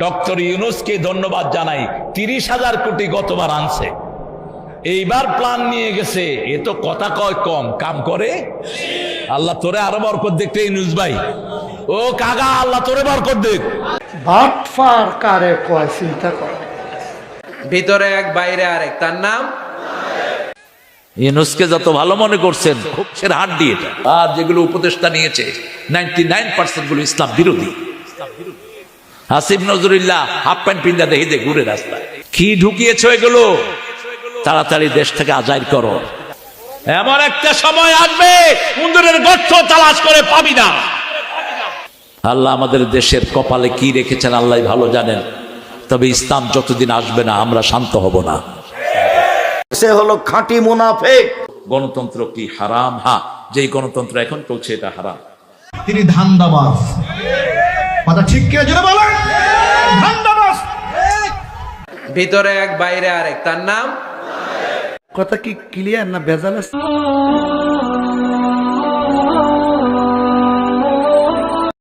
Doctor ইউনূসকে ধন্যবাদ জানাই, 30,000 কোটি গতবার আনছে, এইবার প্ল্যান নিয়ে গেছে। এ তো কথা কয় কম, কাম করে। আল্লাহ তোরে আরো বরকত দেখতে ইউনূস ভাই, ও কাগা, আল্লাহ তোরে বরকত দেখ। বাটফার কারে কয় চিন্তা কর। ভিতরে এক বাইরে আরেক, তার নাম ইউনূসকে যত ভালো মনে করছেন, খুবশের হাড্ডি এটা। আর যেগুলো উপদেষ্টা নিয়েছে 99% গুলো ইসলাম বিরোধী। আসিফ নজরুল্লাহ হাফ প্যান্ট পিন্দা দেখি যে ঘুরে রাস্তায়। কি ঢুকিয়েছো এগুলো? তাড়াতাড়ি দেশ থেকে আজাইর করো। এমন একটা সময় আসবে উন্দরের গর্ত তালাশ করে পাবি না। আল্লাহ আমাদের দেশের কপালে কি রেখেছেন আল্লাহ ভালো জানেন। তবে ইসলাম যতদিন আসবে না আমরা শান্ত হব না। সে হলো খাঁটি মুনাফিক। গণতন্ত্র কি হারাম? হ্যাঁ, যেই গণতন্ত্র এখন চলছে এটা হারাম। তিনি ধান্দাবাজ। কথা ঠিক কে জোরে বলেন? ধান্দাবাজ। ভিতরে এক বাইরে আরেক, তার নাম কথা কি ক্লিয়ার না ভেজাল আছে?